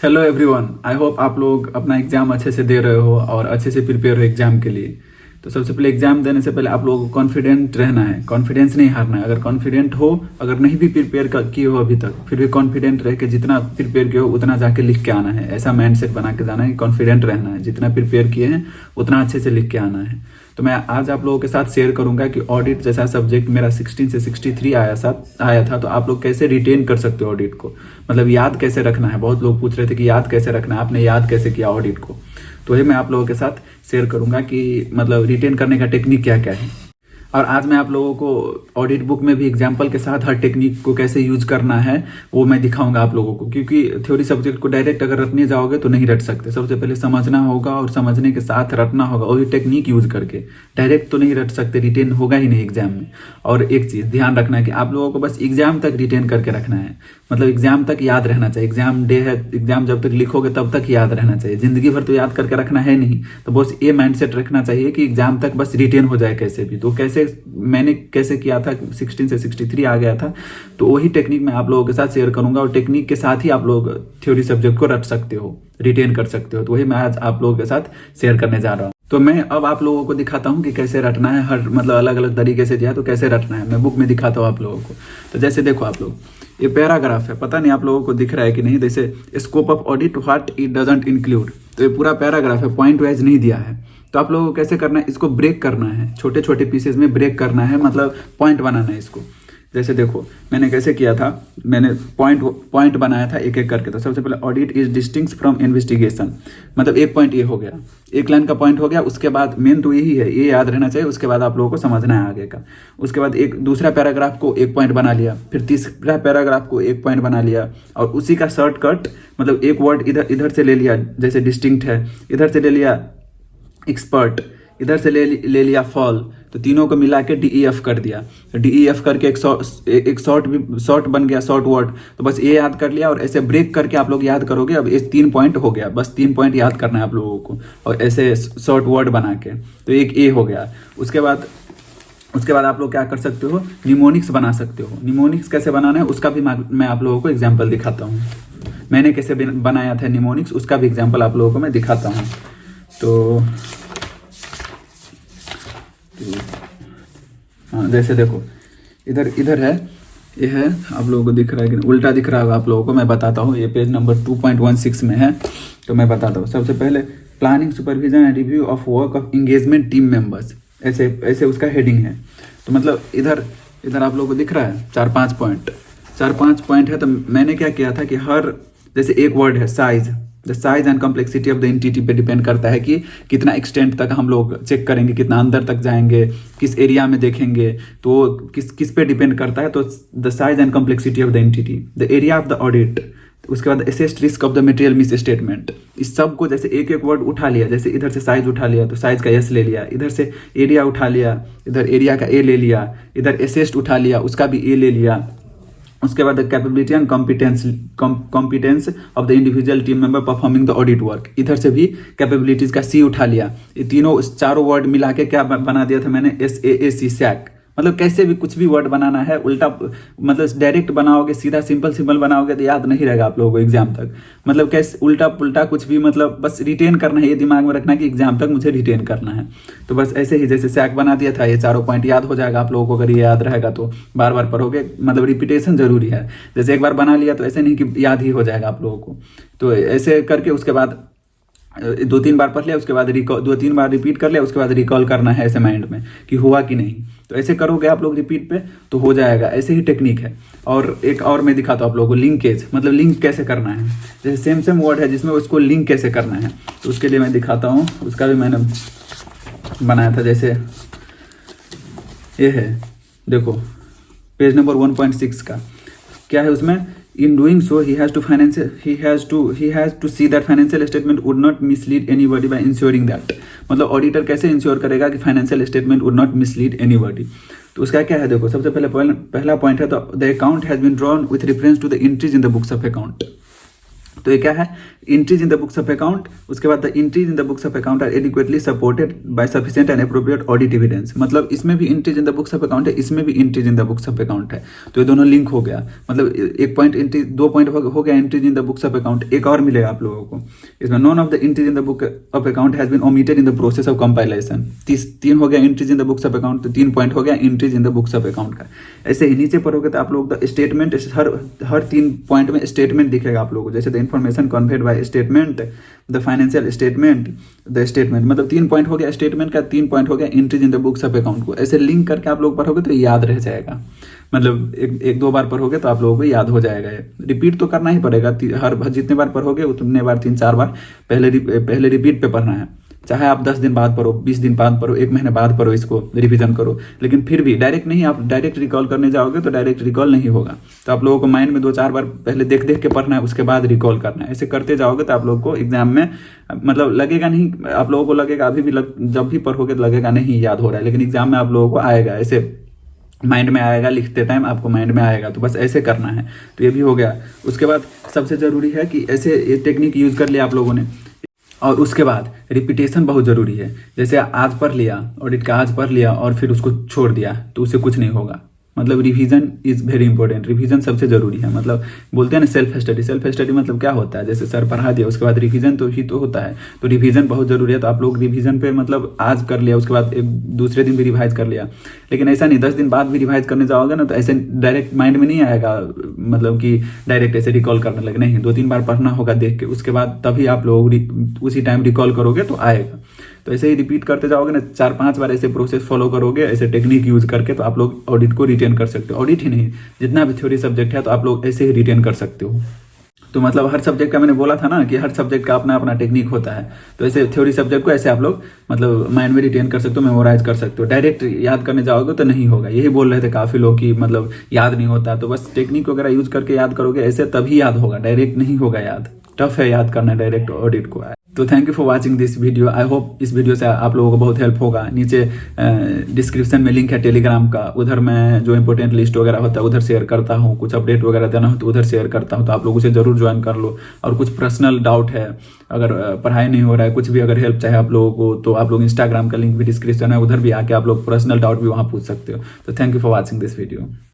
Hello everyone, I hope आप लोग अपना एग्जाम अच्छे से दे रहे हो और अच्छे से प्रिपेयर हो एग्जाम के लिए। तो सबसे पहले एग्जाम देने से पहले आप लोगों को कॉन्फिडेंट रहना है, कॉन्फिडेंस नहीं हारना है। अगर कॉन्फिडेंट हो, अगर नहीं भी प्रिपेयर किए हो अभी तक, फिर भी कॉन्फिडेंट रह के जितना प्रिपेयर किए हो उतना जाके लिख के आना है। ऐसा माइंडसेट बना के जाना है कि कॉन्फिडेंट रहना है, जितना प्रिपेयर किए हैं उतना अच्छे से लिख के आना है। तो मैं आज आप लोगों के साथ शेयर करूंगा कि ऑडिट जैसा सब्जेक्ट मेरा 16 से 63 आया था, तो आप लोग कैसे रिटेन कर सकते हो ऑडिट को, मतलब याद कैसे रखना है। बहुत लोग पूछ रहे थे कि याद कैसे रखना है, आपने याद कैसे किया ऑडिट को। तो ये मैं आप लोगों के साथ शेयर करूंगा कि मतलब रिटेन करने का टेक्निक क्या क्या है। और आज मैं आप लोगों को ऑडिट बुक में भी एग्जाम्पल के साथ हर टेक्निक को कैसे यूज करना है वो मैं दिखाऊंगा आप लोगों को, क्योंकि थ्योरी सब्जेक्ट को डायरेक्ट अगर रटने जाओगे तो नहीं रट सकते। सबसे पहले समझना होगा और समझने के साथ रटना होगा, वही टेक्निक यूज करके। डायरेक्ट तो नहीं रट सकते, रिटेन होगा ही नहीं एग्जाम में। और एक चीज़ ध्यान रखना है कि आप लोगों को बस एग्जाम तक रिटेन करके रखना है, मतलब एग्जाम तक याद रहना चाहिए। एग्जाम डे है, एग्जाम जब तक लिखोगे तब तक याद रहना चाहिए, जिंदगी भर तो याद करके रखना है नहीं। तो बस ये माइंडसेट रखना चाहिए कि एग्जाम तक बस रिटेन हो जाए कैसे भी। तो कैसे मैंने कैसे किया था, 16 से 63 आ गया था, तो वही टेक्निक मैं आप लोगों के साथ शेयर करूंगा। और टेक्निक के साथ ही आप लोग थ्योरी सब्जेक्ट को रट सकते हो, रिटेन कर सकते हो। तो वही मैं आज आप लोगों के साथ शेयर करने जा रहा हूँ। तो मैं अब आप लोगों को दिखाता हूँ कि कैसे रटना है, हर मतलब अलग अलग तरीके से दिया तो कैसे रटना है मैं बुक में दिखाता हूँ आप लोगों को। तो जैसे देखो आप लोग, ये पैराग्राफ है, पता नहीं आप लोगों को दिख रहा है कि नहीं। जैसे scope of audit what it doesn't include, तो ये पूरा पैराग्राफ है, पॉइंट वाइज नहीं दिया है। तो आप लोगों को कैसे करना है, इसको ब्रेक करना है, छोटे छोटे पीसेज में ब्रेक करना है, मतलब पॉइंट बनाना है इसको। जैसे देखो मैंने कैसे किया था, मैंने पॉइंट बनाया था एक एक करके। तो सबसे पहले audit is distinct from investigation, मतलब एक पॉइंट ये हो गया, एक लाइन का पॉइंट हो गया। उसके बाद मेन तो यही है, ये याद रहना चाहिए। उसके बाद आप लोगों को समझना है आगे का। उसके बाद एक दूसरा पैराग्राफ को एक पॉइंट बना लिया, फिर तीसरा पैराग्राफ को एक पॉइंट बना लिया, और उसी का शॉर्टकट मतलब एक वर्ड इधर से ले लिया, जैसे डिस्टिंक्ट है, इधर से ले लिया एक्सपर्ट, इधर से ले लिया फॉल, तो तीनों को मिला के DEF कर दिया। DEF करके एक शॉर्ट बन गया, शॉर्ट वर्ड। तो बस ये याद कर लिया, और ऐसे ब्रेक करके आप लोग याद करोगे। अब ये 3 पॉइंट हो गया, बस 3 पॉइंट याद करना है आप लोगों को, और ऐसे शॉर्ट वर्ड बना के। तो एक ए हो गया। उसके बाद आप लोग क्या कर सकते हो, निमोनिक्स बना सकते हो। निमोनिक्स कैसे बनाना है उसका भी मैं आप लोगों को एग्जाम्पल दिखाता हूँ। मैंने कैसे बनाया था निमोनिक्स, उसका भी एग्जाम्पल आप लोगों को मैं दिखाता हूँ। तो हाँ, जैसे देखो इधर है, ये है, आप लोगों को दिख रहा है कि उल्टा दिख रहा होगा आप लोगों को। मैं बताता हूँ, ये पेज नंबर 2.16 में है। तो मैं बताता हूँ, सबसे पहले planning supervision and review of work of engagement team members, ऐसे उसका हेडिंग है। तो मतलब इधर आप लोगों को दिख रहा है 4-5 पॉइंट है। तो मैंने क्या किया था कि हर, जैसे एक वर्ड है size, the size and complexity of the entity पे डिपेंड करता है कि कितना एक्सटेंट तक हम लोग चेक करेंगे, कितना अंदर तक जाएंगे, किस एरिया में देखेंगे, तो किस पे डिपेंड करता है। तो the size and complexity of the entity, the area of the audit, उसके बाद assessed risk of the material miss statement. इस सब को जैसे एक एक वर्ड उठा लिया, जैसे इधर से साइज उठा लिया तो साइज का एस ले लिया, इधर से एरिया उठा लिया, इधर एरिया का ए ले लिया, इधर असेस्ड उठा लिया, उसका भी ए ले लिया। उसके बाद capability and competence of the individual team member performing the audit work, इधर से भी कैपेबिलिटीज का सी उठा लिया। ये चारों वर्ड मिला के क्या बना दिया था मैंने, SAAC सैक। मतलब कैसे भी कुछ भी वर्ड बनाना है, उल्टा मतलब डायरेक्ट बनाओगे, सीधा सिंपल बनाओगे तो याद नहीं रहेगा आप लोगों को एग्जाम तक। मतलब कैसे उल्टा पुल्टा कुछ भी, मतलब बस रिटेन करना है, ये दिमाग में रखना कि एग्जाम तक मुझे रिटेन करना है। तो बस ऐसे ही जैसे सैक बना दिया था, ये चारों पॉइंट याद हो जाएगा आप लोगों को। अगर ये याद रहेगा तो बार बार पढ़ोगे, मतलब रिपीटेशन जरूरी है। जैसे एक बार बना लिया तो ऐसे नहीं कि याद ही हो जाएगा आप लोगों को। तो ऐसे करके उसके बाद 2-3 बार पढ़ लिया, उसके बाद 2-3 बार रिपीट कर लिया, उसके बाद रिकॉल करना है ऐसे माइंड में कि हुआ कि नहीं। तो ऐसे करोगे आप लोग रिपीट पे तो हो जाएगा। ऐसे ही टेक्निक है। और एक और मैं दिखाता हूँ आप लोगों को, लिंकेज, मतलब लिंक कैसे करना है। जैसे सेम वर्ड है जिसमें उसको लिंक कैसे करना है, तो उसके लिए मैं दिखाता हूँ। उसका भी मैंने बनाया था। जैसे ये है, देखो पेज नंबर 1.6 का क्या है उसमें, in doing so he has to see that financial statement would not mislead anybody by ensuring that, मतलब ऑडिटर कैसे इंश्योर करेगा कि financial statement would not mislead anybody. तो उसका क्या है, देखो सबसे पहला पॉइंट है, तो the account has been drawn with reference to the entries in the books of account. तो ये क्या है, entries in the books of account, उसके बाद the entries in the books of account are adequately supported by sufficient and appropriate audit evidence. मतलब इसमें भी entries in the books of account है, इसमें भी entries in the books of account है, तो ये दोनों लिंक हो गया। मतलब एक पॉइंट एंट्री, 2 पॉइंट हो गया entries in the books of account. एक और मिलेगा आप लोगों को इसमें, none of the entries in the book of account has been omitted in the process of compilation. 3 हो गया entries in the books of account, तो 3 पॉइंट हो गया entries in the books of account का। ऐसे ही नीचे पर हो गया तो आप लोग द स्टेटमेंट, हर 3 पॉइंट में स्टेटमेंट दिखेगा आप लोगों को, जैसे the information conveyed by statement, the financial statement, the statement. मतलब 3 पॉइंट हो गया स्टेटमेंट का, 3 पॉइंट हो गया entries in the books of account को। ऐसे लिंक करके आप लोग पढ़ोगे तो याद रह जाएगा। मतलब एक 2 बार पढ़ोगे तो आप लोगों को याद हो जाएगा। रिपीट तो करना ही पड़ेगा, हर जितने बार पढ़ोगे उतने बार, 3-4 बार पहले रिपीट पे पढ़ना है। चाहे आप 10 दिन बाद पढ़ो, 20 दिन बाद पढ़ो, 1 महीने बाद पढ़ो, इसको रिवीजन करो, लेकिन फिर भी डायरेक्ट नहीं, आप डायरेक्ट रिकॉल करने जाओगे तो डायरेक्ट रिकॉल नहीं होगा। तो आप लोगों को माइंड में 2-4 बार पहले देख देख के पढ़ना है, उसके बाद रिकॉल करना है। ऐसे करते जाओगे तो आप लोगों को एग्जाम में मतलब लगेगा नहीं, आप लोगों को लगेगा अभी भी जब भी पढ़ोगे तो लगेगा नहीं याद हो रहा है, लेकिन एग्जाम में आप लोगों को आएगा, ऐसे माइंड में आएगा, लिखते टाइम आपको माइंड में आएगा। तो बस ऐसे करना है। तो ये भी हो गया। उसके बाद सबसे ज़रूरी है कि ऐसे ये टेक्निक यूज़ कर लिया आप लोगों ने, और उसके बाद रिपीटेशन बहुत ज़रूरी है। जैसे आज पढ़ लिया, ऑडिट का आज पढ़ लिया और फिर उसको छोड़ दिया तो उससे कुछ नहीं होगा। मतलब revision is very important, revision सबसे ज़रूरी है। मतलब बोलते हैं ना सेल्फ स्टडी, सेल्फ स्टडी मतलब क्या होता है, जैसे सर पढ़ा दिया उसके बाद रिवीजन तो ही तो होता है, तो रिवीजन बहुत ज़रूरी है। तो आप लोग रिवीजन पे मतलब आज कर लिया, उसके बाद एक दूसरे दिन भी रिवाइज कर लिया, लेकिन ऐसा नहीं 10 दिन बाद भी रिवाइज करने जाओगे ना तो ऐसे डायरेक्ट माइंड में नहीं आएगा, मतलब कि डायरेक्ट ऐसे रिकॉल करने लगे, नहीं, 2-3 बार पढ़ना होगा देख के, उसके बाद तभी आप लोग उसी टाइम रिकॉल करोगे तो आएगा। तो ऐसे ही रिपीट करते जाओगे ना, 4-5 बार ऐसे प्रोसेस फॉलो करोगे, ऐसे टेक्निक यूज करके, तो आप लोग ऑडिट को रिटेन कर सकते हो। ऑडिट ही नहीं, जितना भी थ्योरी सब्जेक्ट है तो आप लोग ऐसे ही रिटेन कर सकते हो। तो मतलब हर सब्जेक्ट का मैंने बोला था ना कि हर सब्जेक्ट का अपना अपना टेक्निक होता है। तो ऐसे थ्योरी सब्जेक्ट को ऐसे आप लोग मतलब माइंड में रिटेन कर सकते हो, मेमोराइज कर सकते हो। डायरेक्ट याद करने जाओगे तो नहीं होगा। यही बोल रहे थे काफ़ी लोग कि मतलब याद नहीं होता, तो बस टेक्निक वगैरह यूज करके याद करोगे, ऐसे तभी याद होगा, डायरेक्ट नहीं होगा याद। टफ है याद करना डायरेक्ट ऑडिट को। तो thank you for watching this video. I hope इस वीडियो से आप लोगों को बहुत हेल्प होगा। नीचे डिस्क्रिप्शन में लिंक है टेलीग्राम का, उधर मैं जो इंपॉर्टेंट लिस्ट वगैरह होता है उधर शेयर करता हूँ, कुछ अपडेट वगैरह देना हो तो उधर शेयर करता हूँ, तो आप लोग उसे जरूर ज्वाइन कर लो। और कुछ पर्सनल डाउट है, अगर पढ़ाई नहीं हो रहा है, कुछ भी अगर हेल्प चाहे आप लोगों को, तो आप लोग इंस्टाग्राम का लिंक भी डिस्क्रिप्शन है, उधर भी आके आप लोग पर्सनल डाउट भी वहाँ पूछ सकते हो। तो thank you for watching this video.